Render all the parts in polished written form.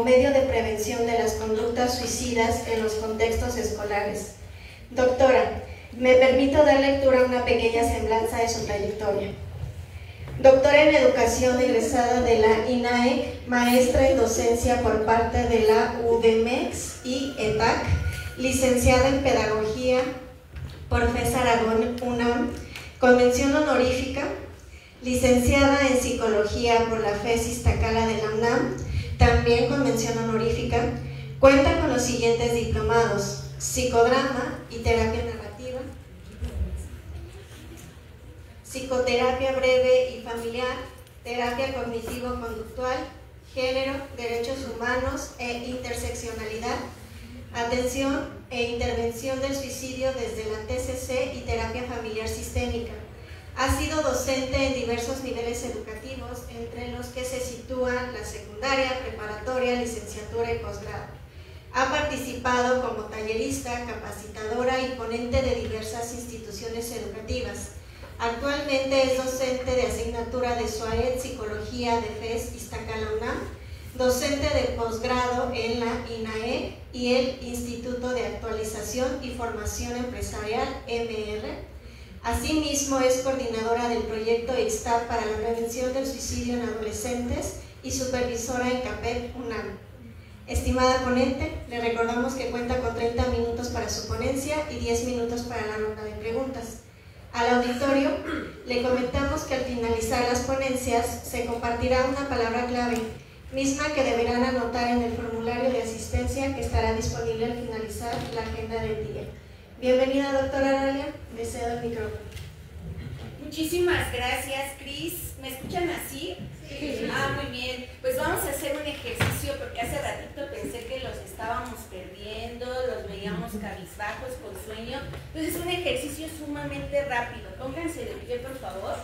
medio de prevención de las conductas suicidas en los contextos escolares. Doctora, me permito dar lectura a una pequeña semblanza de su trayectoria. Doctora en Educación, egresada de la INAEC, maestra en docencia por parte de la UDEMEX y ETAC, licenciada en Pedagogía por FES Aragón UNAM, con mención honorífica, licenciada en Psicología por la FES Iztacala de la UNAM, también con mención honorífica. Cuenta con los siguientes diplomados: Psicodrama y Terapia Narrativa, Psicoterapia Breve y Familiar, Terapia Cognitivo-Conductual, Género, Derechos Humanos e Interseccionalidad, Atención e Intervención del Suicidio desde la TCC y Terapia Familiar Sistémica. Ha sido docente en diversos niveles educativos, entre los que se sitúan la secundaria, preparatoria, licenciatura y posgrado. Ha participado como tallerista, capacitadora y ponente de diversas instituciones educativas. Actualmente es docente de asignatura de SUAED Psicología de FES Iztacala UNAM, docente de posgrado en la INAE y el Instituto de Actualización y Formación Empresarial MR. Asimismo, es coordinadora del proyecto IXTAP para la prevención del suicidio en adolescentes y supervisora en CAPEP UNAM. Estimada ponente, le recordamos que cuenta con 30 minutos para su ponencia y 10 minutos para la ronda de preguntas. Al auditorio, le comentamos que al finalizar las ponencias se compartirá una palabra clave, misma que deberán anotar en el formulario de asistencia que estará disponible al finalizar la agenda del día. Bienvenida, doctora Aralia, le cedo el micrófono. Muchísimas gracias, Cris. ¿Me escuchan así? Sí. Ah, muy bien. Pues vamos a hacer un ejercicio porque hace ratito pensé que los estábamos perdiendo, los veíamos cabizbajos con sueño. Entonces es un ejercicio sumamente rápido. Pónganse de pie, por favor.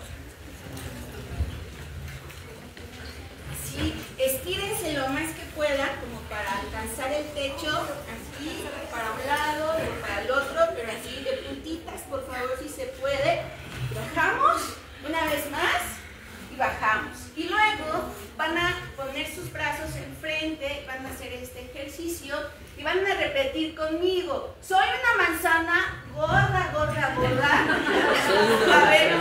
Así, estírense lo más que puedan como para alcanzar el techo, así, para un lado y para el otro, pero así de puntitas, por favor, si se puede. Bajamos una vez más y bajamos. Y luego van a poner sus brazos enfrente, van a hacer este ejercicio y van a repetir conmigo: soy una manzana gorda, gorda, gorda. A ver.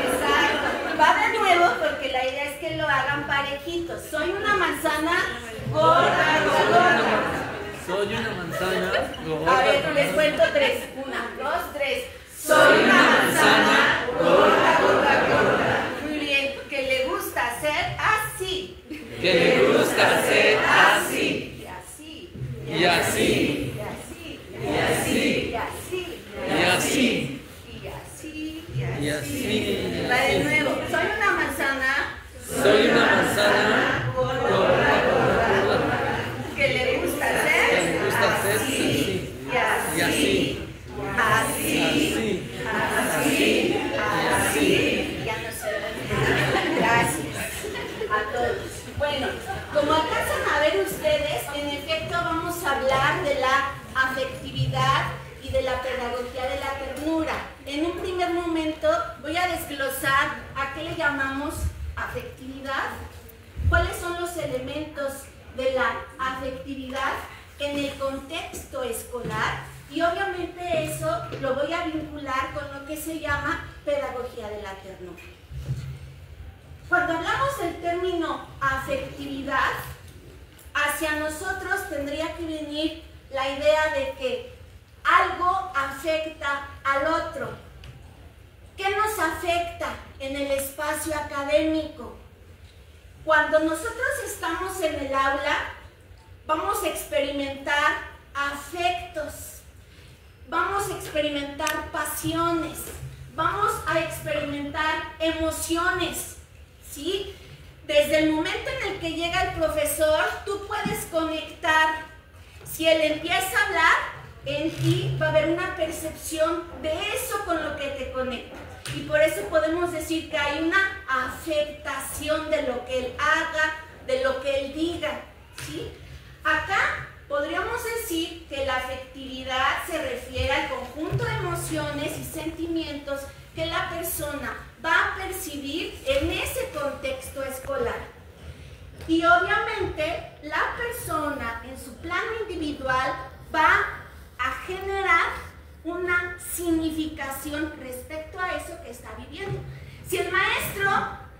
Exacto. Va de nuevo porque la idea es que lo hagan parejitos. Soy una manzana gorda, gorda, gorda. Soy una manzana gorda. A ver, les cuento 3. 1, 2, 3. Soy una manzana gorda, gorda, gorda. Muy bien. Que le gusta hacer así. Que le gusta hacer así. Y así. Y así. Y así. Y así. Y así. Y así. Y así. Y así. Va de nuevo. Soy una manzana. Soy una manzana gorda, gorda, gorda, gorda. Que le gusta hacer. Que le gusta hacer así. Y así. Y así. Así. Así. Así. Ya no sé. Gracias a todos. Bueno, como alcanzan a ver ustedes, en efecto vamos a hablar de la afectividad y de la pedagogía de la ternura. En un primer momento voy a desglosar a qué le llamamos afectividad, cuáles son los elementos de la afectividad en el contexto escolar y obviamente eso lo voy a vincular con lo que se llama pedagogía de la ternura. Cuando hablamos del término afectividad, hacia nosotros tendría que venir la idea de que algo afecta al otro. ¿Qué nos afecta en el espacio académico? Cuando nosotros estamos en el aula, vamos a experimentar afectos, vamos a experimentar pasiones, vamos a experimentar emociones, ¿sí? Desde el momento en el que llega el profesor, tú puedes conectar. Si él empieza a hablar, en ti va a haber una percepción de eso con lo que te conecta. Y por eso podemos decir que hay una afectación de lo que él haga, de lo que él diga, ¿sí? Acá podríamos decir que la afectividad se refiere al conjunto de emociones y sentimientos que la persona va a percibir en ese contexto escolar. Y obviamente la persona en su plano individual va a generar una significación respecto a eso que está viviendo. Si el maestro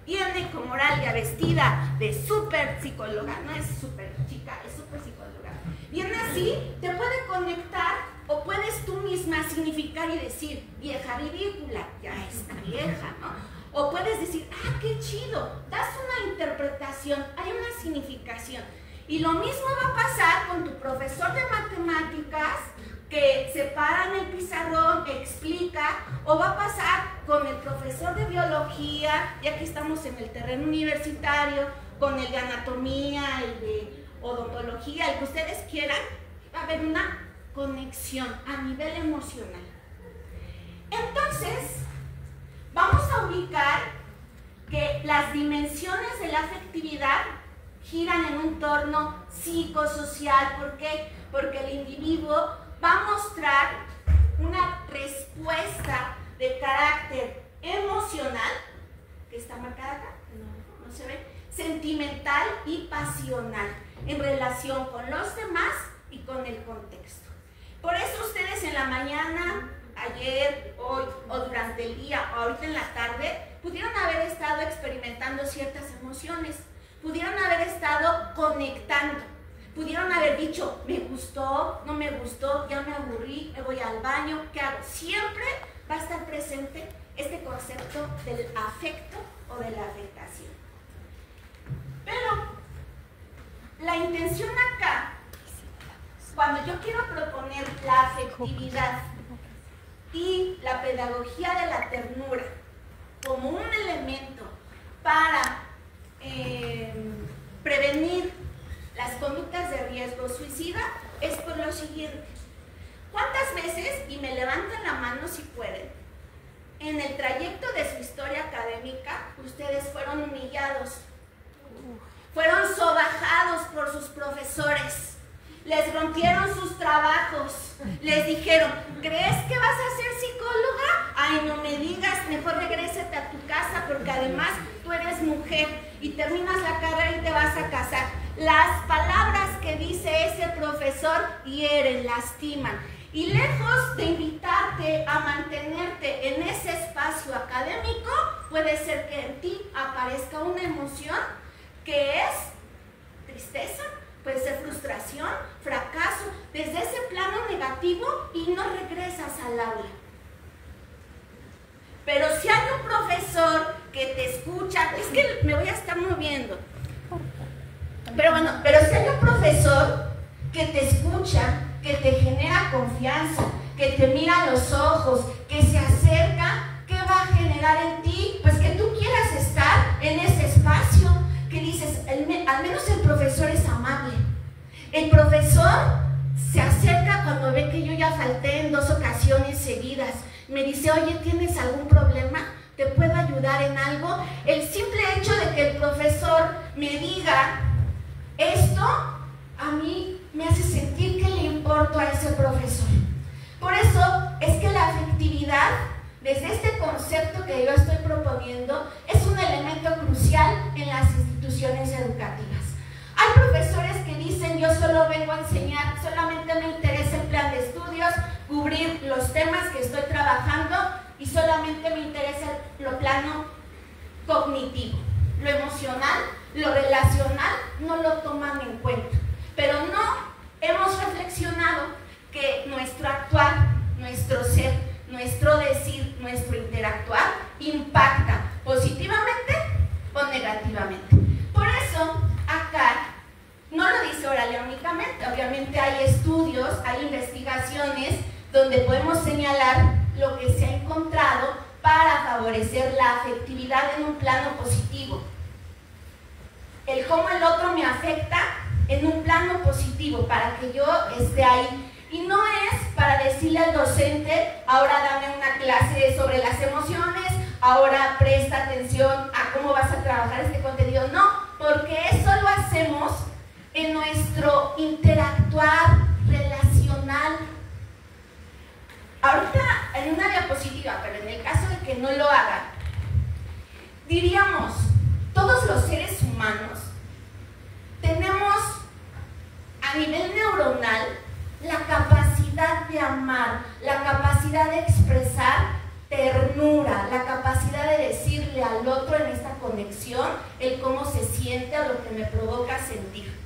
viene como Oralia vestida de súper psicóloga, no es súper chica, es súper psicóloga, viene así, te puede conectar o puedes tú misma significar y decir, vieja ridícula, ya está vieja, ¿no? O puedes decir, ah, qué chido, das una interpretación, hay una significación. Y lo mismo va a pasar con tu profesor de matemáticas, que se para en el pizarrón, explica, o va a pasar con el profesor de biología, ya que estamos en el terreno universitario, con el de anatomía, el de odontología, el que ustedes quieran, va a haber una conexión a nivel emocional. Entonces, vamos a ubicar que las dimensiones de la afectividad giran en un entorno psicosocial. ¿Por qué? Porque el individuo va a mostrar una respuesta de carácter emocional, que está marcada acá, no se ve, sentimental y pasional, en relación con los demás y con el contexto. Por eso ustedes en la mañana, ayer, hoy o durante el día o ahorita en la tarde, pudieron haber estado experimentando ciertas emociones, pudieron haber estado conectando, pudieron haber dicho, me gustó, no me gustó, ya me aburrí, me voy al baño, ¿qué hago? Siempre va a estar presente este concepto del afecto o de la afectación. Pero la intención acá, cuando yo quiero proponer la afectividad y la pedagogía de la ternura como un elemento para prevenir las conductas de riesgo suicida, es por lo siguiente. ¿Cuántas veces, y me levantan la mano si pueden, en el trayecto de su historia académica, ustedes fueron humillados, fueron sobajados por sus profesores, les rompieron sus trabajos, les dijeron, ¿crees que vas a ser psicóloga? Ay, no me digas, mejor regrésate a tu casa porque además tú eres mujer y terminas la carrera y te vas a casar. Las palabras que dice ese profesor hieren, lastiman. Y lejos de invitarte a mantenerte en ese espacio académico, puede ser que en ti aparezca una emoción que es tristeza, puede ser frustración, fracaso, desde ese plano negativo y no regresas al aula. Pero si hay un profesor que te escucha, es que me voy a estar moviendo. Pero bueno, pero si hay un profesor que te escucha, que te genera confianza, que te mira a los ojos, que se acerca, ¿qué va a generar en ti? Pues que tú quieras estar en ese espacio, que dices, al menos el profesor es amable. El profesor se acerca cuando ve que yo ya falté en 2 ocasiones seguidas. Me dice, oye, ¿tienes algún problema? ¿Te puedo ayudar en algo? El simple hecho de que el profesor me diga esto, a mí me hace sentir que le importo a ese profesor. Por eso es que la afectividad, desde este concepto que yo estoy proponiendo, es un elemento crucial en las instituciones educativas. Hay profesores que dicen, yo solo vengo a enseñar, solamente me interesa el plan de estudios, cubrir los temas que estoy trabajando y solamente me interesa lo plano cognitivo. Lo emocional, lo relacional, no lo toman en cuenta. Pero no hemos reflexionado que nuestro actuar, nuestro ser, nuestro decir, nuestro interactuar impacta positivamente o negativamente. Por eso, acá no lo dice Oralia únicamente, obviamente hay estudios, hay investigaciones donde podemos señalar lo que se ha encontrado para favorecer la afectividad en un plano positivo. El cómo el otro me afecta en un plano positivo para que yo esté ahí. Y no es para decirle al docente, ahora dame una clase sobre las emociones, ahora presta atención a cómo vas a trabajar este contenido. No, porque eso lo hacemos en nuestro interactuar relacional. Ahorita en una diapositiva, pero en el caso de que no lo haga, diríamos, todos los seres humanos de amar, la capacidad de expresar ternura, la capacidad de decirle al otro en esta conexión el cómo se siente o lo que me provoca sentir.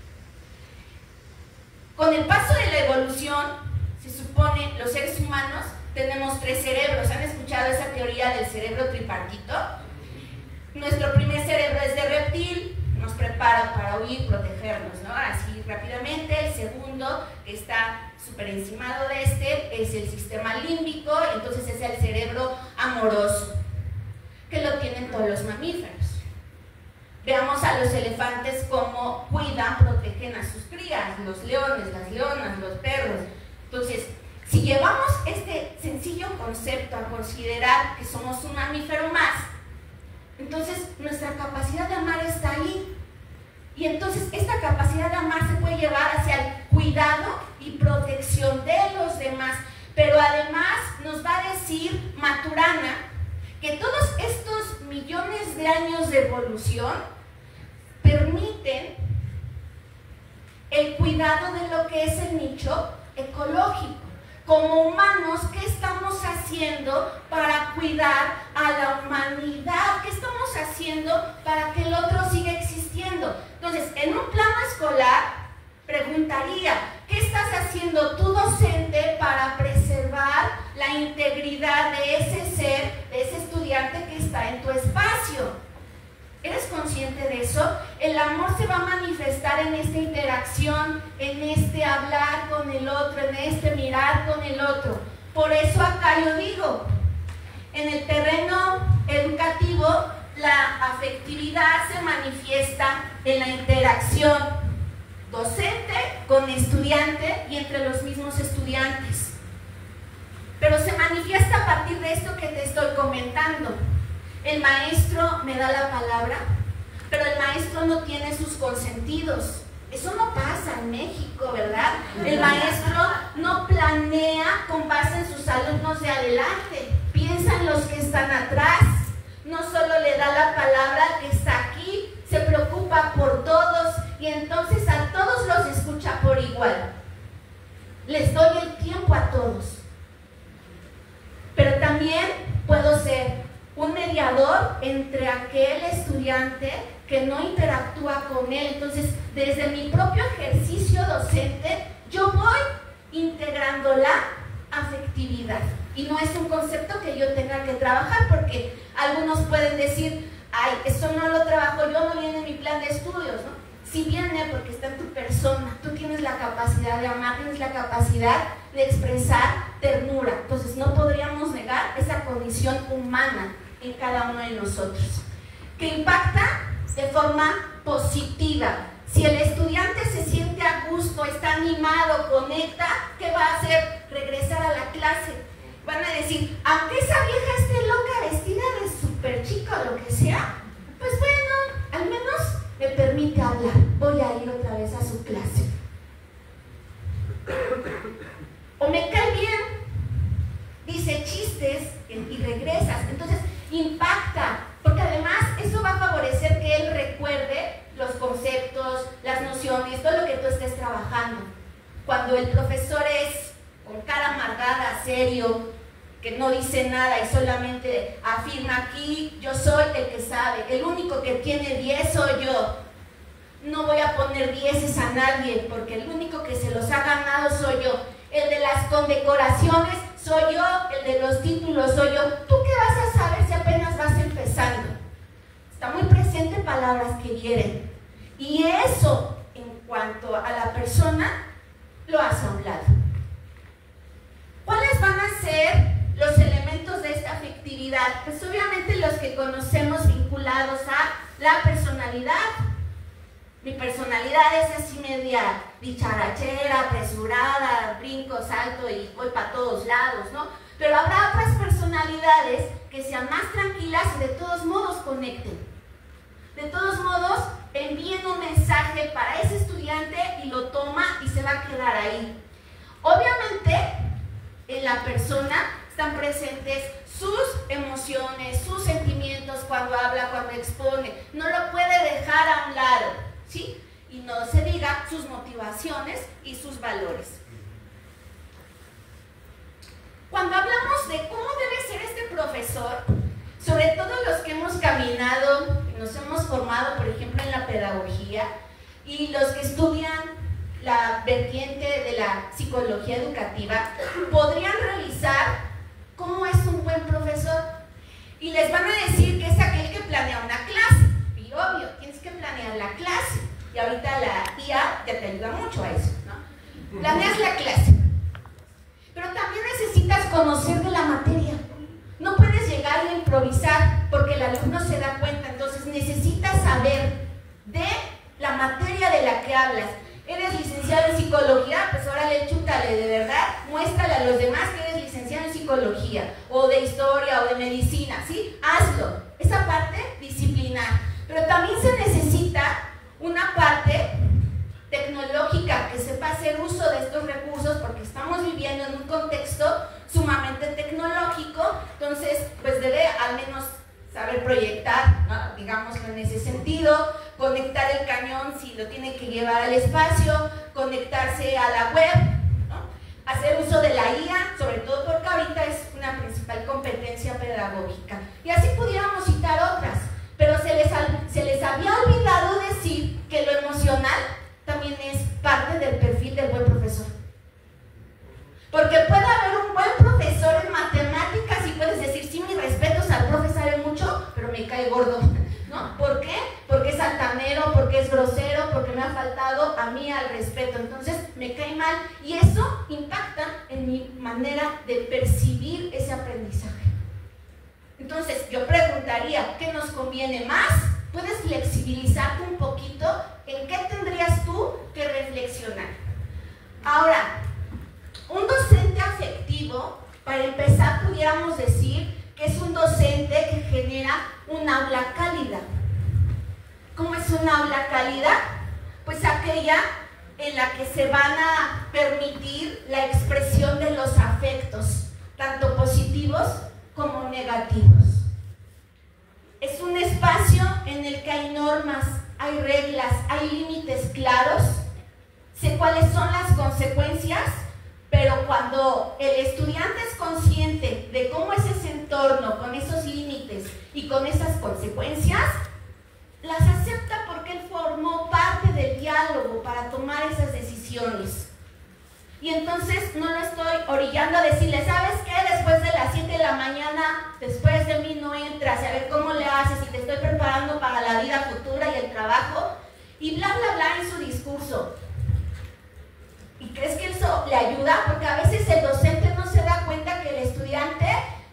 Con el paso de la evolución, se supone, los seres humanos tenemos 3 cerebros. ¿Han escuchado esa teoría del cerebro tripartito? Nuestro primer cerebro es de reptil, nos prepara para huir, protegernos, ¿no? Así rápidamente. El segundo, que está súper encimado de este, es el sistema límbico, entonces es el cerebro amoroso, que lo tienen todos los mamíferos. Veamos a los elefantes cómo cuidan, protegen a sus crías, los leones, las leonas, los perros. Entonces, si llevamos este sencillo concepto a considerar que somos un mamífero más, entonces nuestra capacidad de amar está ahí. Y entonces esta capacidad de amar se puede llevar hacia el cuidado y protección de los demás. Pero además nos va a decir Maturana que todos estos millones de años de evolución permiten el cuidado de lo que es el nicho ecológico. Como humanos, ¿qué estamos haciendo para cuidar a la humanidad? ¿Qué estamos haciendo para que el otro siga existiendo? Entonces, en un plano escolar, preguntaría, ¿qué estás haciendo tú, docente, para preservar la integridad de ese ser, de ese estudiante que está en tu espacio? ¿Eres consciente de eso? El amor se va a manifestar en esta interacción, en este hablar con el otro, en este mirar con el otro. Por eso acá yo digo, en el terreno educativo, la afectividad se manifiesta en la interacción docente con estudiante y entre los mismos estudiantes. Pero se manifiesta a partir de esto que te estoy comentando. El maestro me da la palabra, pero el maestro no tiene sus consentidos. Eso no pasa en México, ¿verdad? El maestro no planea con base en sus alumnos de adelante, piensa en los que están atrás. No solo le da la palabra al que está aquí, se preocupa por todos y entonces a todos los escucha por igual. Les doy el tiempo a todos. Pero también puedo ser un mediador entre aquel estudiante que no interactúa con él. Entonces, desde mi propio ejercicio docente, yo voy integrando la afectividad. Y no es un concepto que yo tenga que trabajar, porque algunos pueden decir, ay, eso no lo trabajo yo, no viene en mi plan de estudios, ¿no? Sí viene porque está en tu persona, tú tienes la capacidad de amar, tienes la capacidad de expresar ternura. Entonces, no podríamos negar esa condición humana en cada uno de nosotros, que impacta de forma positiva. Si el estudiante se siente a gusto, está animado, conecta, ¿qué va a hacer? Regresar a la clase. Van a decir, aunque esa vieja esté loca, vestida de súper chica o lo que sea, pues bueno, al menos me permite hablar, voy a ir otra vez a su clase. O me cae bien, dice chistes y regresas. Entonces impacta, porque además eso va a favorecer que él recuerde los conceptos, las nociones, todo lo que tú estés trabajando. Cuando el profesor es con cara amargada, serio, que no dice nada y solamente afirma, aquí yo soy el que sabe, el único que tiene 10 soy yo, no voy a poner 10 a nadie, porque el único que se los ha ganado soy yo, el de las condecoraciones soy yo, el de los títulos soy yo. ¿Tú qué vas a saber si apenas vas empezando? Está muy presente palabras que hieren, y eso, en cuanto a la persona, lo has hablado. ¿Cuáles van a ser los elementos de esta afectividad? Pues obviamente los que conocemos vinculados a la personalidad. Mi personalidad es así media dicharachera, apresurada, brinco, salto y voy para todos lados, ¿no? Pero habrá otras personalidades que sean más tranquilas y de todos modos conecten. De todos modos envíen un mensaje para ese estudiante y lo toma y se va a quedar ahí. Obviamente en la persona están presentes sus emociones, sus sentimientos cuando habla, cuando expone. No lo puede dejar a un lado, ¿sí? Y no se diga sus motivaciones y sus valores. Cuando hablamos de cómo debe ser este profesor, sobre todo los que hemos caminado, nos hemos formado, por ejemplo, en la pedagogía, y los que estudian la vertiente de la psicología educativa, podrían revisar cómo es un buen profesor. Y les van a decir que es aquel que planea una clase. Y obvio, tienes que planear la clase. Y ahorita la IA ya te ayuda mucho a eso, ¿no? Planeas la clase. Pero también necesitas conocer de la materia. No puedes llegar a improvisar porque el alumno se da cuenta. Entonces necesitas saber de la materia de la que hablas. ¿Eres licenciado en psicología? Pues órale, chútale, de verdad, muéstrale a los demás que eres licenciado en psicología, o de historia, o de medicina, ¿sí? Hazlo, esa parte disciplinar. Pero también se necesita una parte tecnológica, que sepa hacer uso de estos recursos, porque estamos viviendo en un contexto sumamente tecnológico, entonces, pues debe al menos saber proyectar, ¿no? Digámoslo en ese sentido, conectar el cañón si lo tiene que llevar al espacio, conectarse a la web, ¿no? Hacer uso de la IA, sobre todo porque ahorita es una principal competencia pedagógica. Y así pudiéramos citar otras, pero se les había olvidado decir que lo emocional también es parte del perfil del buen profesor. Porque puede haber un buen profesor en matemáticas y puedes decir, sí, mis respetos al profe, sabe mucho, pero me cae gordo, ¿no? ¿Por qué? Porque es altanero, porque es grosero, porque me ha faltado a mí al respeto, entonces me cae mal y eso impacta en mi manera de percibir ese aprendizaje. Entonces yo preguntaría, ¿qué nos conviene más? ¿Puedes flexibilizarte un poquito? ¿En qué tendrías tú que reflexionar? Ahora, un docente afectivo, para empezar, pudiéramos decir que es un docente que genera un aula cálida. ¿Cómo es un aula cálida? Pues aquella en la que se van a permitir la expresión de los afectos, tanto positivos como negativos. Es un espacio en el que hay normas, hay reglas, hay límites claros, sé cuáles son las consecuencias, pero cuando el estudiante es consciente de cómo es ese entorno, con esos límites y con esas consecuencias, las acepta porque él formó parte del diálogo para tomar esas decisiones. Y entonces no lo estoy orillando a decirle, ¿sabes qué? Después de las 7 de la mañana, después de mí no entras, a ver cómo le haces y te estoy preparando para la vida futura y el trabajo, y bla, bla, bla en su discurso. ¿Y crees que eso le ayuda? Porque a veces el docente no se da cuenta que el estudiante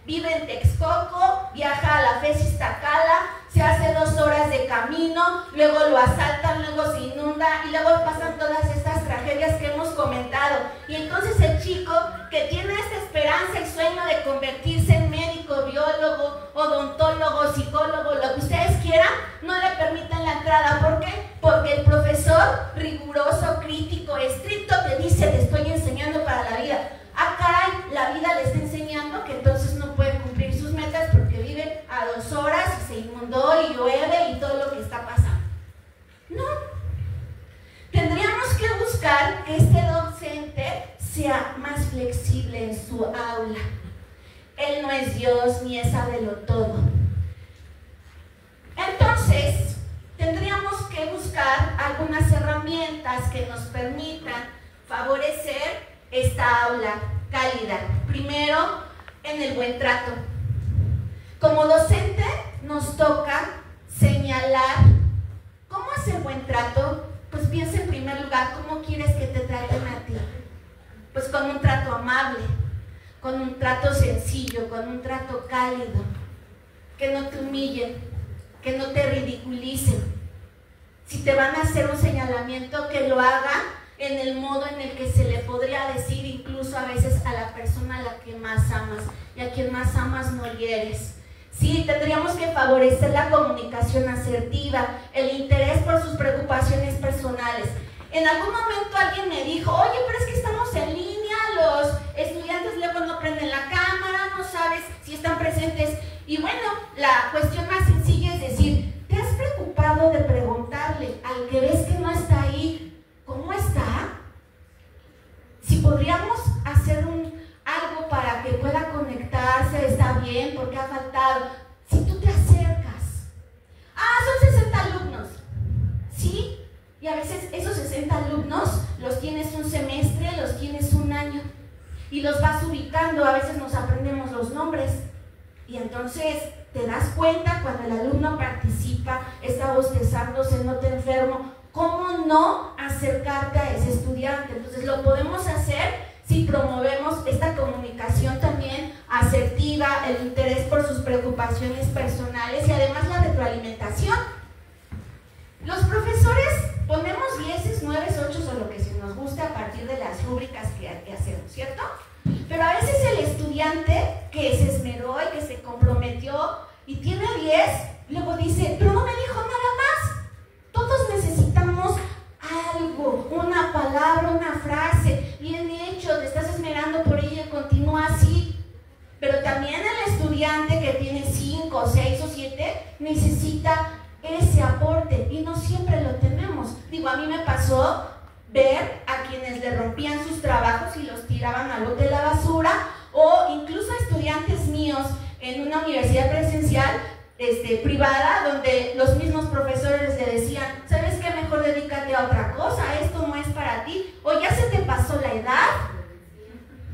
vive en Texcoco, viaja a la FES Iztacala, se hace 2 horas de camino, luego lo asaltan, luego se inunda y luego pasan todas estas tragedias que hemos comentado. Y entonces el chico que tiene esta esperanza y sueño de convertirse en médico, biólogo, odontólogo, psicólogo, lo que ustedes quieran, no le permiten la entrada. ¿Por qué? Porque el profesor riguroso, crítico, estricto te dice, te estoy enseñando para la vida. Ah, caray, la vida le está enseñando que entonces no puede cumplir sus metas porque vive a 2 horas y se inundó y llueve y todo lo que está pasando. No. Tendríamos que buscar que este docente sea más flexible en su aula. Él no es Dios ni es sábelo todo. Entonces, tendríamos que buscar algunas herramientas que nos permitan favorecer esta aula cálida. Primero, en el buen trato. Como docente nos toca señalar cómo es el buen trato. Pues piensa en primer lugar cómo quieres que te traten a ti. Pues con un trato amable, con un trato sencillo, con un trato cálido, que no te humillen, que no te ridiculicen. Si te van a hacer un señalamiento, que lo hagan en el modo en el que se le podría decir incluso a veces a la persona a la que más amas, y a quien más amas no hieres. Sí, tendríamos que favorecer la comunicación asertiva, el interés por sus preocupaciones personales. En algún momento alguien me dijo, oye, pero es que estamos en línea, los estudiantes luego no prenden la cámara, no sabes si están presentes. Y bueno, la cuestión más sencilla es decir, ¿te has preocupado de preguntarle al que ves que no está ahí, cómo está? Si podríamos hacer algo para que pueda así, y a veces esos 60 alumnos los tienes un semestre, los tienes un año, y los vas ubicando, a veces nos aprendemos los nombres, y entonces te das cuenta cuando el alumno participa, está bostezando, se nota enfermo, cómo no acercarte a ese estudiante. Entonces lo podemos hacer si promovemos esta comunicación también asertiva, el interés por sus preocupaciones personales y además la retroalimentación. Los profesores ponemos 10, 9, 8 o lo que se nos guste a partir de las rúbricas que hacemos, ¿cierto? Pero a veces el estudiante que se esmeró y que se comprometió y tiene 10, luego dice, pero no me dijo nada más. Todos necesitamos algo, una palabra, una frase, bien hecho, te estás esmerando por ello y continúa así. Pero también el estudiante que tiene 5, 6 o 7 necesita ese aporte y no siempre lo tenemos. Digo, a mí me pasó ver a quienes le rompían sus trabajos y los tiraban al bote de la basura, o incluso a estudiantes míos en una universidad presencial privada, donde los mismos profesores le decían, ¿sabes qué? Mejor dedícate a otra cosa, esto no es para ti, o ya se te pasó la edad,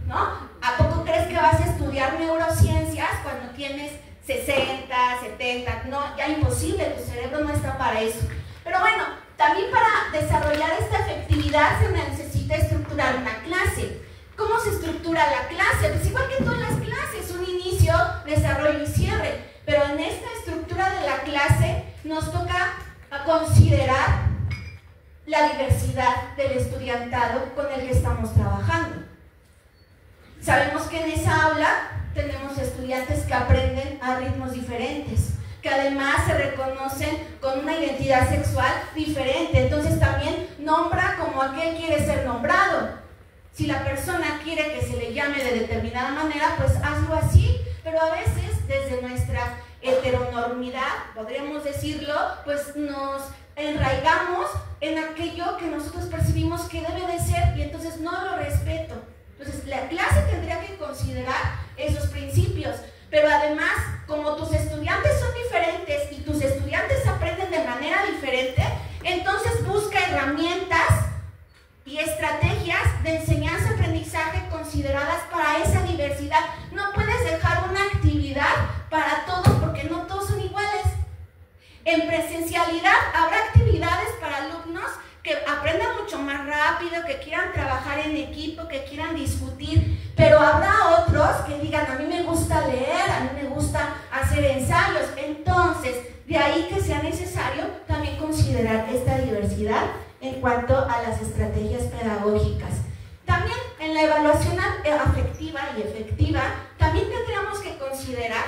¿no? ¿A poco crees que vas a estudiar neurociencias cuando tienes 60, 70? No, ya imposible, tu cerebro no está para eso. Pero bueno, también para desarrollar esta efectividad se necesita estructurar una clase. ¿Cómo se estructura la clase? Pues igual que todas las clases, un inicio, desarrollo y cierre. Pero en esta estructura de la clase nos toca considerar la diversidad del estudiantado con el que estamos trabajando. Sabemos que en esa aula tenemos estudiantes que aprenden a ritmos diferentes, que además se reconocen con una identidad sexual diferente. Entonces también nombra como aquel quiere ser nombrado. Si la persona quiere que se le llame de determinada manera, pues hazlo así. Pero a veces desde nuestra heteronormidad, podríamos decirlo, pues nos enraigamos en aquello que nosotros percibimos que debe de ser y entonces no lo respeto. Entonces la clase tendría que considerar esos principios, pero además, como tus estudiantes son diferentes y tus estudiantes aprenden de manera diferente, entonces busca herramientas y estrategias de enseñanza-aprendizaje consideradas para esa diversidad. No puedes dejar una actividad para todos porque no todos son iguales. En presencialidad habrá actividades para alumnos que aprendan mucho más rápido, que quieran trabajar en equipo, que quieran discutir, pero habrá otros que digan, a mí me gusta leer, a mí me gusta hacer ensayos. Entonces, de ahí que sea necesario también considerar esta diversidad en cuanto a las estrategias pedagógicas. También en la evaluación afectiva y efectiva, también tendríamos que considerar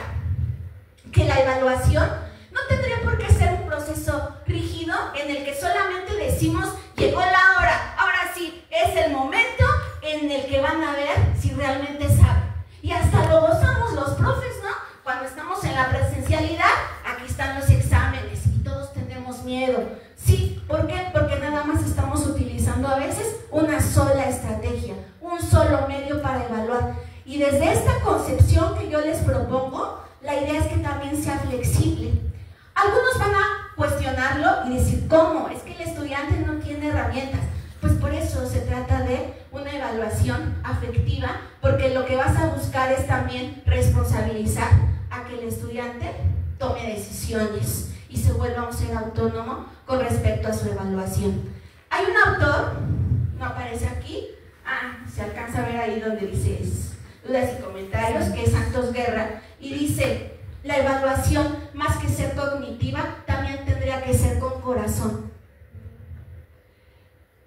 que la evaluación no tendría por qué ser un proceso rígido en el que solamente decimos, llegó la hora, ahora sí, es el momento en el que van a ver si realmente saben. Y hasta lo gozamos los profes, ¿no? Cuando estamos en la presencialidad, aquí están los exámenes y todos tenemos miedo. Sí, ¿por qué? Porque nada más estamos utilizando a veces una sola estrategia, un solo medio para evaluar. Y desde esta concepción que yo les propongo, la idea es que también sea flexible. Algunos van a cuestionarlo y decir, ¿cómo? Es que el estudiante no tiene herramientas. Pues por eso se trata de una evaluación afectiva, porque lo que vas a buscar es también responsabilizar a que el estudiante tome decisiones y se vuelva a un ser autónomo con respecto a su evaluación. Hay un autor, no aparece aquí, se alcanza a ver ahí donde dice dudas y comentarios, que es Santos Guerra, y dice, la evaluación, más que ser cognitiva, también tendría que ser con corazón.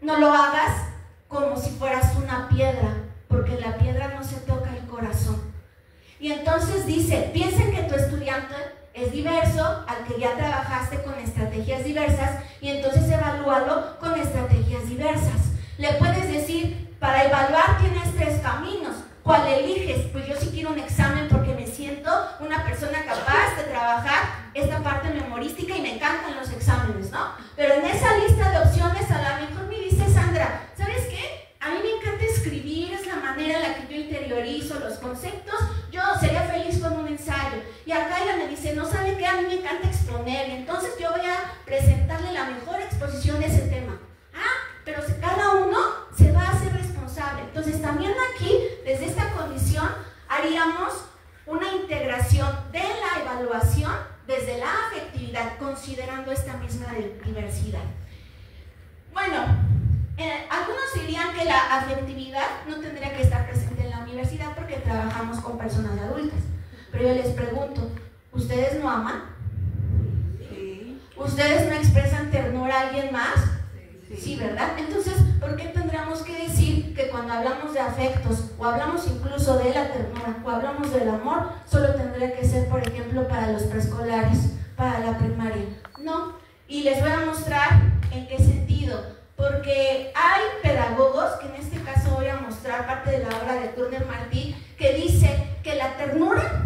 No lo hagas como si fueras una piedra, porque en la piedra no se toca el corazón. Y entonces dice, piensen que tu estudiante es diverso, al que ya trabajaste con estrategias diversas, y entonces evalúalo con estrategias diversas. Le puedes decir, para evaluar tienes 3 caminos. ¿Cuál eliges? Pues yo sí quiero un examen porque me siento una persona capaz de trabajar esta parte memorística y me encantan los exámenes, ¿no? Pero en esa lista de opciones a lo mejor me dice Sandra, ¿sabes qué? A mí me encanta escribir, es la manera en la que yo interiorizo los conceptos, yo sería feliz con un ensayo. Y acá ella me dice, no sabe qué, a mí me encanta exponer, y entonces yo voy a presentarle la mejor exposición la afectividad no tendría que estar presente en la universidad porque trabajamos con personas adultas. Pero yo les pregunto, ¿ustedes no aman? Sí. ¿Ustedes no expresan ternura a alguien más? Sí, ¿verdad? Entonces, ¿por qué tendríamos que decir que cuando hablamos de afectos, o hablamos incluso de la ternura, o hablamos del amor, solo tendría que ser, por ejemplo, para los preescolares, para la primaria? No. Y les voy a mostrar en qué sentido. Porque hay pedagogos, que en este caso voy a mostrar parte de la obra de Turner Martí, que dice que la ternura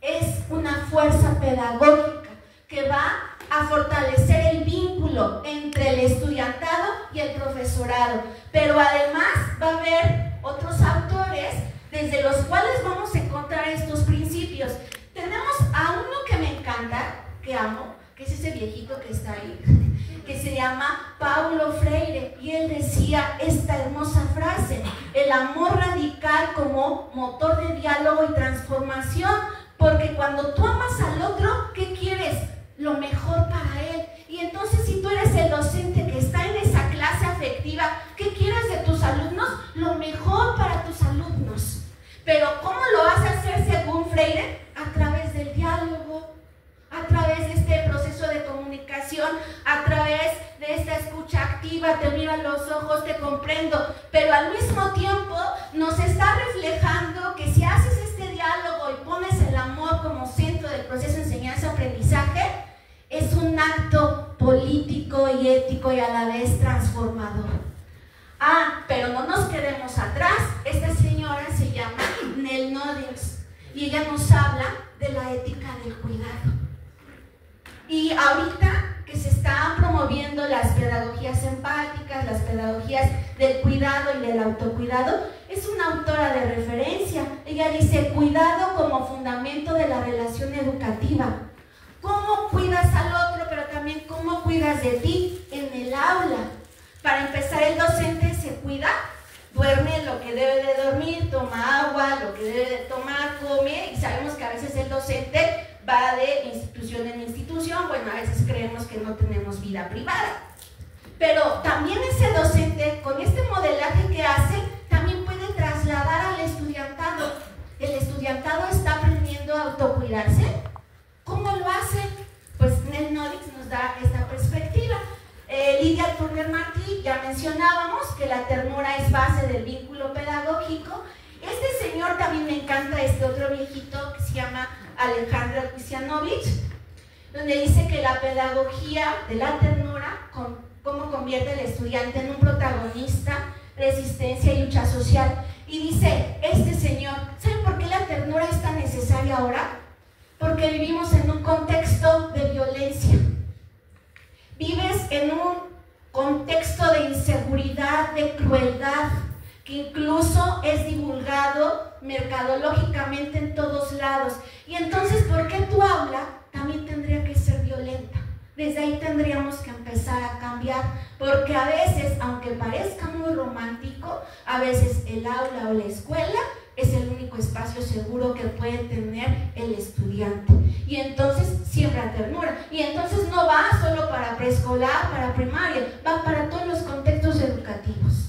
es una fuerza pedagógica que va a fortalecer el vínculo entre el estudiantado y el profesorado. Pero además va a haber otros autores desde los cuales vamos a encontrar estos principios. Tenemos a uno que me encanta, que amo, que es ese viejito que está ahí, que se llama Paulo Freire, y él decía esta hermosa frase: el amor radical como motor de diálogo y transformación, porque cuando tú amas al otro, ¿qué quieres? Lo mejor para él. Y entonces, si tú eres el docente que está en esa clase afectiva, ¿qué quieres de tus alumnos? Lo mejor para tus alumnos. Pero ¿cómo lo vas a hacer según Freire? A través del diálogo, a través de este proceso de comunicación, a través de esta escucha activa, te miro a los ojos, te comprendo, pero al mismo tiempo nos está reflejando que si haces este diálogo y pones el amor como centro del proceso de enseñanza-aprendizaje, es un acto político y ético y a la vez transformador. Pero no nos quedemos atrás. Esta señora se llama Nell Nodings y ella nos habla de la ética del cuidado. Y ahorita que se están promoviendo las pedagogías empáticas, las pedagogías del cuidado y del autocuidado, es una autora de referencia. Ella dice: cuidado como fundamento de la relación educativa. ¿Cómo cuidas al otro, pero también cómo cuidas de ti en el aula? Para empezar, el docente se cuida, duerme lo que debe de dormir, toma agua, lo que debe de tomar, come, y sabemos que a veces el docente va de institución en institución. Bueno, a veces creemos que no tenemos vida privada, pero también ese docente, con este modelaje que hace, también puede trasladar al estudiantado. El estudiantado está aprendiendo a autocuidarse. ¿Cómo lo hace? Pues Nell Nodings nos da esta perspectiva. Lydia Turner Martí, ya mencionábamos que la ternura es base del vínculo pedagógico. Este señor también me encanta, este otro viejito que se llama Alejandro Kusianovich, donde dice que la pedagogía de la ternura, cómo convierte al estudiante en un protagonista, resistencia y lucha social. Y dice este señor, ¿saben por qué la ternura es tan necesaria ahora? Porque vivimos en un contexto de violencia. Vives en un contexto de inseguridad, de crueldad, que incluso es divulgado mercadológicamente en todos lados. Y entonces, ¿por qué tu aula también tendría que ser violenta? Desde ahí tendríamos que empezar a cambiar, porque a veces, aunque parezca muy romántico, a veces el aula o la escuela es el único espacio seguro que puede tener el estudiante. Y entonces siembra ternura. Y entonces no va solo para preescolar, para primaria, va para todos los contextos educativos.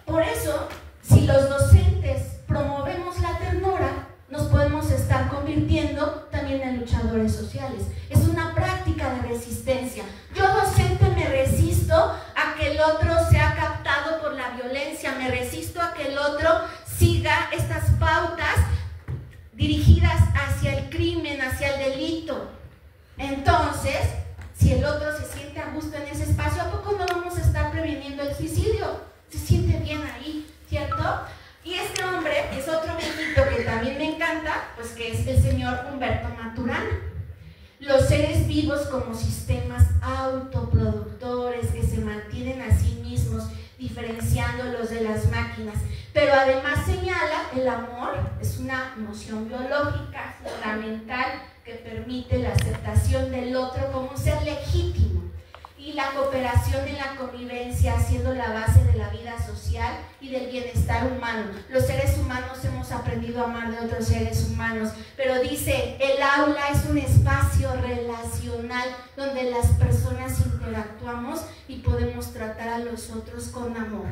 Por eso, si los docentes promovemos la ternura, nos podemos estar convirtiendo también en luchadores sociales. Es una práctica de resistencia. Yo, docente, me resisto a que el otro sea captado por la violencia, me resisto a que el otro siga estas pautas dirigidas hacia el crimen, hacia el delito. Entonces, si el otro se siente a gusto en ese espacio, ¿a poco no vamos a estar previniendo el suicidio? Se siente bien ahí, ¿cierto? Y este hombre es otro viejito que también me encanta, pues que es el señor Humberto Maturana. Los seres vivos como sistemas autoproductores que se mantienen a sí mismos, diferenciándolos de las máquinas. Pero además señala, el amor es una emoción biológica fundamental que permite la aceptación del otro como un ser legítimo, y la cooperación en la convivencia siendo la base de la vida social y del bienestar humano. Los seres humanos hemos aprendido a amar de otros seres humanos, pero dice, el aula es un espacio relacional donde las personas interactuamos y podemos tratar a los otros con amor.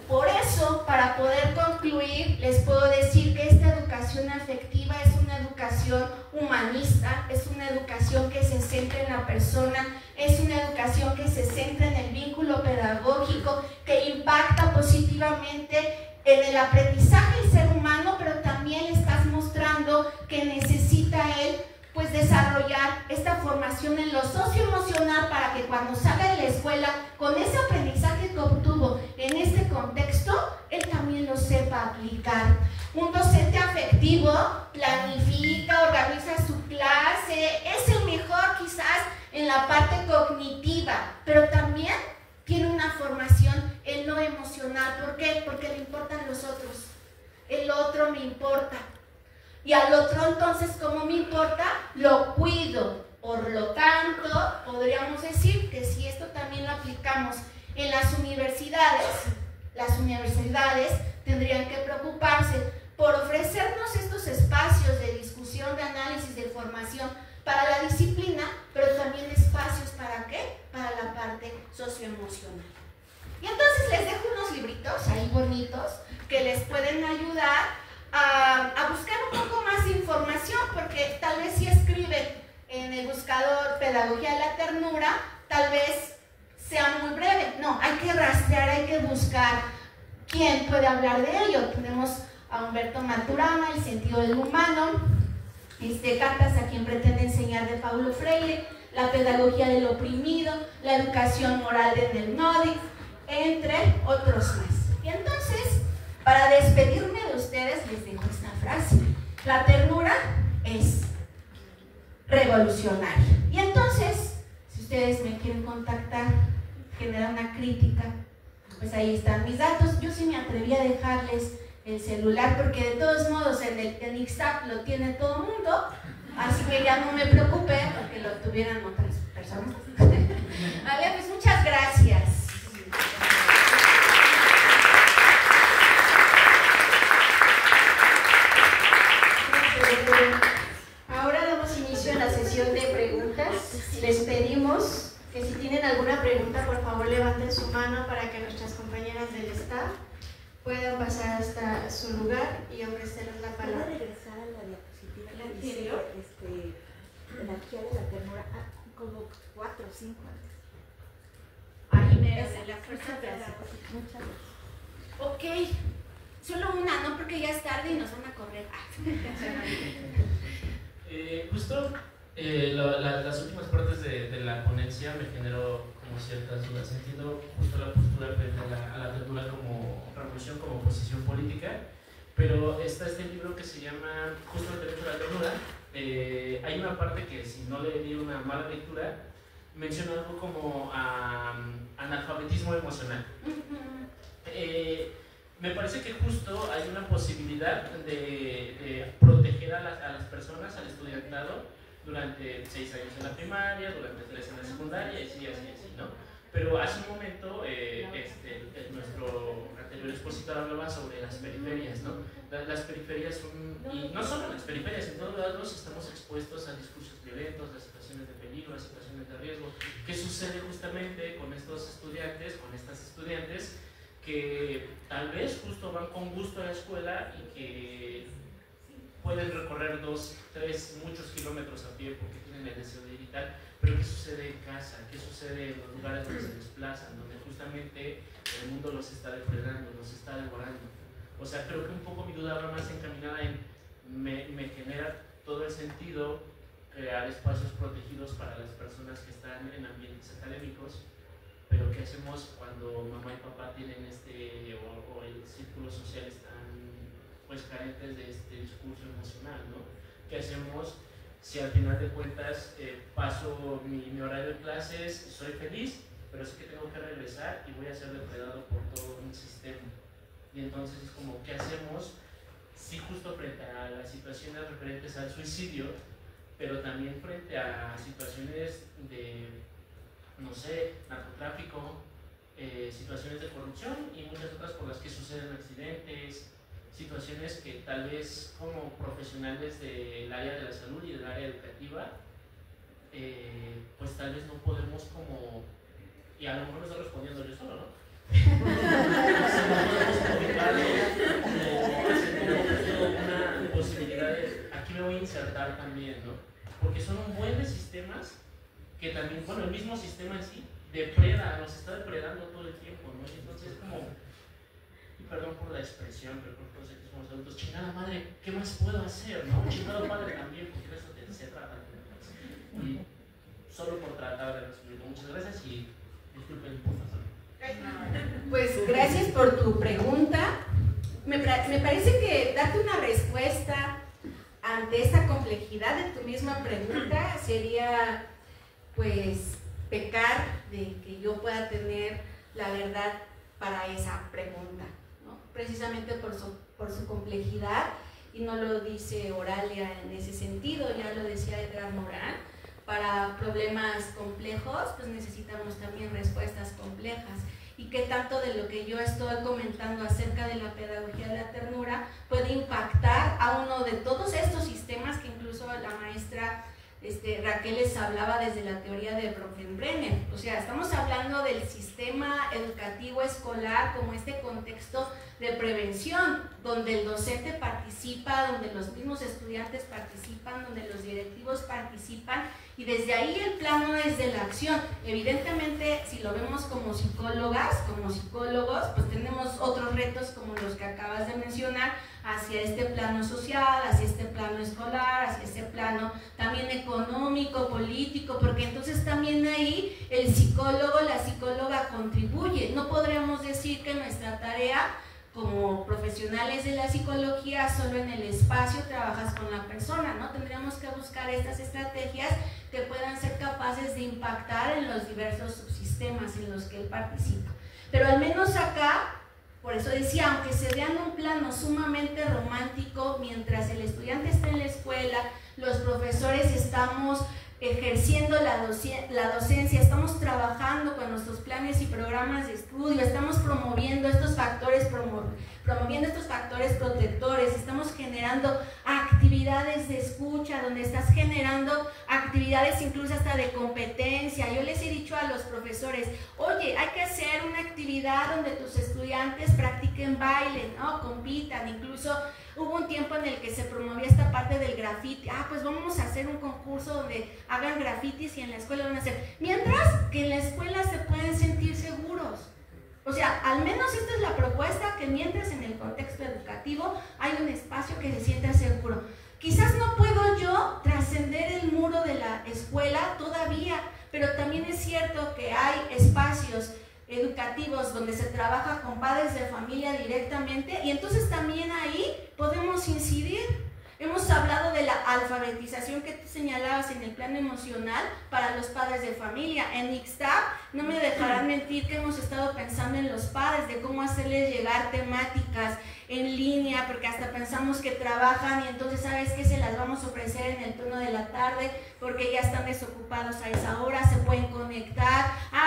Por eso, para poder concluir, les puedo decir que esta educación afectiva es una educación humanista, es una educación que se centra en la persona, es una educación que se centra en el vínculo pedagógico, que impacta positivamente en el aprendizaje del ser humano, pero también le estás mostrando que necesita él pues desarrollar esta formación en lo socioemocional para que cuando salga de la escuela, con ese aprendizaje que obtuvo en este contexto, él también lo sepa aplicar. Un docente afectivo planifica, organiza su clase, es el mejor quizás en la parte cognitiva, pero también tiene una formación en lo emocional. ¿Por qué? Porque le importan los otros. El otro me importa. Y al otro entonces, como me importa, lo cuido. Por lo tanto, podríamos decir que si esto también lo aplicamos en las universidades tendrían que preocuparse por ofrecernos estos espacios de discusión, de análisis, de formación para la disciplina, pero también espacios ¿para qué? Para la parte socioemocional. Y entonces les dejo unos libritos ahí bonitos que les pueden ayudar a buscar un poco más de información, porque tal vez si escriben en el buscador Pedagogía de la Ternura, tal vez sea muy breve. No, hay que rastrear, hay que buscar quién puede hablar de ello. Tenemos a Humberto Maturana, El sentido del humano, cartas a quien pretende enseñar de Paulo Freire, La pedagogía del oprimido, La educación moral de Nernoddy, entre otros más. Y entonces, para despedirme de ustedes, les dejo esta frase: la ternura es revolucionaria. Y entonces, si ustedes me quieren contactar, generar una crítica, pues ahí están mis datos. Yo sí me atreví a dejarles el celular, porque de todos modos en el ICSAP lo tiene todo el mundo, así que ya no me preocupé porque lo tuvieran otras personas. Vale, pues muchas gracias. Ahora damos inicio a la sesión de preguntas. Les pedimos que si tienen alguna pregunta, por favor levanten su mano para que nuestras compañeras del staff puedan pasar hasta su lugar y ofrecerles la palabra. ¿Puedo regresar a la diapositiva que dice energía de la ternura? Como 4 o 5 antes. Ahí me hace la fuerza. Muchas gracias. Ok, solo una, no porque ya es tarde y nos van a correr. Justo las últimas partes de la ponencia me generó como ciertas dudas. Entiendo justo la postura frente a la ternura como revolución, como posición política, pero está este libro que se llama justo El derecho a la ternura. Hay una parte que, si no le di una mala lectura, menciona algo como analfabetismo emocional. Me parece que justo hay una posibilidad de proteger a las personas, al estudiantado, durante 6 años en la primaria, durante 3 en la secundaria, y así, ¿no? Pero hace un momento nuestro anterior expositor hablaba sobre las periferias, ¿no? Las periferias son, y no solo las periferias, en todos lados estamos expuestos a discursos violentos, a situaciones de peligro, a situaciones de riesgo. ¿Qué sucede justamente con estos estudiantes, con estas estudiantes, que tal vez justo van con gusto a la escuela y que pueden recorrer 2, 3, muchos kilómetros a pie porque tienen el deseo de ir y tal, pero ¿qué sucede en casa? ¿Qué sucede en los lugares donde se desplazan, donde justamente el mundo los está depredando, los está devorando? O sea, creo que un poco mi duda va más encaminada en, me genera todo el sentido crear espacios protegidos para las personas que están en ambientes académicos, pero ¿qué hacemos cuando mamá y papá tienen o el círculo social están pues carentes de este discurso emocional, ¿no? ¿Qué hacemos si al final de cuentas paso mi horario de clases, soy feliz, pero sé que tengo que regresar y voy a ser depredado por todo un sistema? Y entonces es como, ¿qué hacemos si justo frente a las situaciones referentes al suicidio, pero también frente a situaciones de, no sé, narcotráfico, situaciones de corrupción y muchas otras por las que suceden accidentes, situaciones que tal vez como profesionales del área de la salud y del área educativa, pues tal vez no podemos como y a lo mejor me estoy respondiendo yo solo, ¿no? Una posibilidad de, aquí me voy a insertar también, ¿no? Porque son un buen de sistemas que también, bueno, el mismo sistema en sí depreda, nos está depredando todo el tiempo, ¿no? Y entonces como, y perdón por la expresión, pero por todos aquí somos adultos, chingada madre, ¿qué más puedo hacer, no? Chingado padre también, porque de eso se trata. Y solo por tratar de resumirlo. Muchas gracias y disculpen por favor. Pues gracias por tu pregunta. Me parece que darte una respuesta ante esta complejidad de tu misma pregunta sería pues pecar de que yo pueda tener la verdad para esa pregunta, ¿no? Precisamente por su complejidad, y no lo dice Oralia en ese sentido, ya lo decía Edgar Morán. Para problemas complejos pues necesitamos también respuestas complejas. Y qué tanto de lo que yo estoy comentando acerca de la pedagogía de la ternura puede impactar a uno de todos estos sistemas que incluso la maestra Raquel les hablaba desde la teoría de Bronfenbrenner. O sea, estamos hablando del sistema educativo escolar como este contexto de prevención, donde el docente participa, donde los mismos estudiantes participan, donde los directivos participan, y desde ahí el plano es de la acción. Evidentemente, si lo vemos como psicólogas, como psicólogos, pues tenemos otros retos como los que acabas de mencionar, hacia este plano social, hacia este plano escolar, hacia este plano también económico, político, porque entonces también ahí el psicólogo, la psicóloga contribuye. No podríamos decir que nuestra tarea como profesionales de la psicología solo en el espacio trabajas con la persona, ¿no? Tendríamos que buscar estas estrategias que puedan ser capaces de impactar en los diversos subsistemas en los que él participa. Pero al menos acá, por eso decía, aunque se vea en un plano sumamente romántico, mientras el estudiante está en la escuela, los profesores estamos ejerciendo la docencia, estamos trabajando con nuestros planes y programas de estudio, estamos promoviendo estos factores, promoviendo estos factores protectores, estamos generando actividades de escucha, donde estás generando actividades incluso hasta de competencia. Yo les he dicho a los profesores, oye, hay que hacer una actividad donde tus estudiantes practiquen baile, ¿no? Compitan, incluso hubo un tiempo en el que se promovía esta parte del graffiti. Pues vamos a hacer un concurso donde hagan grafitis y en la escuela van a hacer. Mientras que en la escuela se pueden sentir seguros. O sea, al menos esta es la propuesta, que mientras en el contexto educativo hay un espacio que se sienta seguro. Quizás no puedo yo trascender el muro de la escuela todavía, pero también es cierto que hay espacios educativos donde se trabaja con padres de familia directamente, y entonces también ahí podemos incidir. Hemos hablado de la alfabetización que tú señalabas en el plano emocional para los padres de familia. En Ixtab, no me dejarán mentir que hemos estado pensando en los padres, de cómo hacerles llegar temáticas en línea, porque hasta pensamos que trabajan y entonces, ¿sabes qué? Se las vamos a ofrecer en el turno de la tarde porque ya están desocupados a esa hora, se pueden conectar.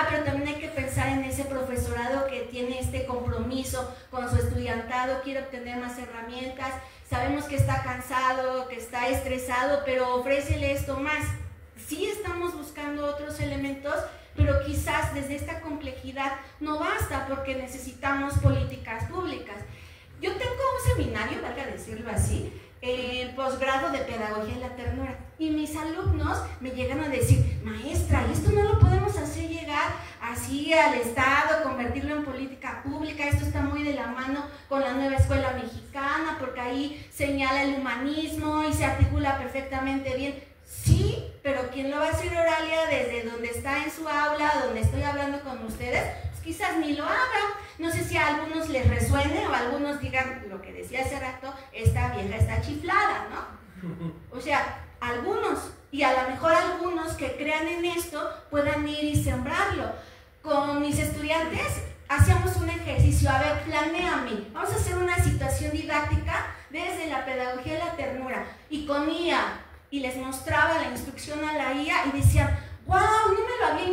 Pero también hay que pensar en ese profesorado que tiene este compromiso con su estudiantado, quiere obtener más herramientas. Sabemos que está cansado, que está estresado, pero ofrécele esto más. Sí estamos buscando otros elementos, pero quizás desde esta complejidad no basta, porque necesitamos políticas públicas. Yo tengo un seminario, valga decirlo así, el posgrado de Pedagogía de la Ternura, y mis alumnos me llegan a decir, maestra, ¿y esto no lo podemos hacer llegar así al Estado, convertirlo en política pública? Esto está muy de la mano con la nueva escuela mexicana, porque ahí señala el humanismo y se articula perfectamente bien. Sí, pero ¿quién lo va a hacer, Oralia, desde donde está en su aula, donde estoy hablando con ustedes? Pues quizás ni lo haga. No sé si a algunos les resuene o a algunos digan lo que decía hace rato, esta vieja está chiflada, ¿no? O sea, algunos, y a lo mejor algunos que crean en esto puedan ir y sembrarlo. Con mis estudiantes hacíamos un ejercicio, a ver, planéame, vamos a hacer una situación didáctica desde la pedagogía de la ternura, y con IA, y les mostraba la instrucción a la IA y decían, wow, no me lo había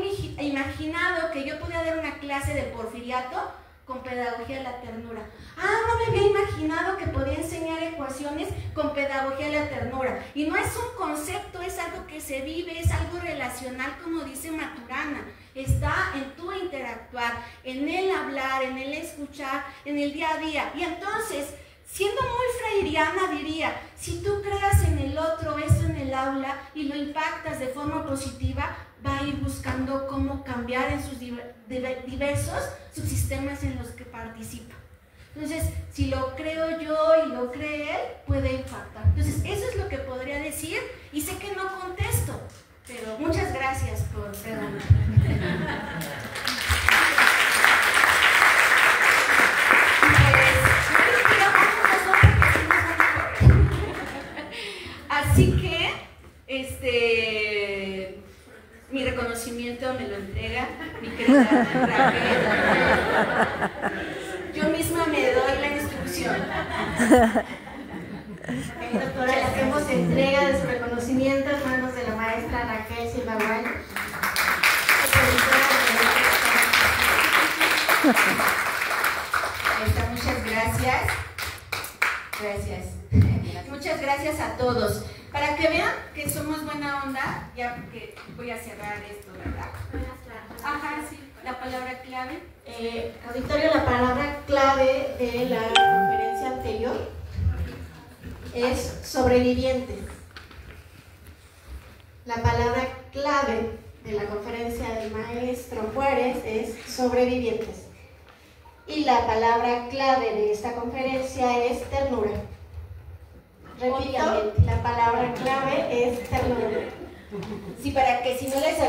imaginado que yo podía dar una clase de porfiriato con pedagogía de la ternura. No me había imaginado que podía enseñar ecuaciones con pedagogía de la ternura. Y no es un concepto, es algo que se vive, es algo relacional, como dice Maturana. Está en tu interior. confiar, en el hablar, en el escuchar, en el día a día. Y entonces, siendo muy freiriana, diría, si tú creas en el otro, eso en el aula, y lo impactas de forma positiva, va a ir buscando cómo cambiar en sus diversos subsistemas en los que participa. Entonces, si lo creo yo y lo cree él, puede impactar. Entonces, eso es lo que podría decir, y sé que no contesto, pero muchas gracias por preguntar. Así que, mi reconocimiento me lo entrega mi querida Raquel. Yo misma me doy la instrucción. Doctora, le hacemos entrega de su reconocimiento en manos de la maestra Raquel Silva Guay. Muchas gracias. Gracias. Muchas gracias a todos. Para que vean que somos buena onda, ya porque voy a cerrar esto, ¿verdad? Ajá, sí. La palabra clave. Auditorio, la palabra clave de la conferencia anterior es sobreviviente. La palabra clave de la conferencia del maestro Juárez es sobrevivientes. Y la palabra clave de esta conferencia es ternura. Repito, la palabra clave es ternura. Sí, para que si no les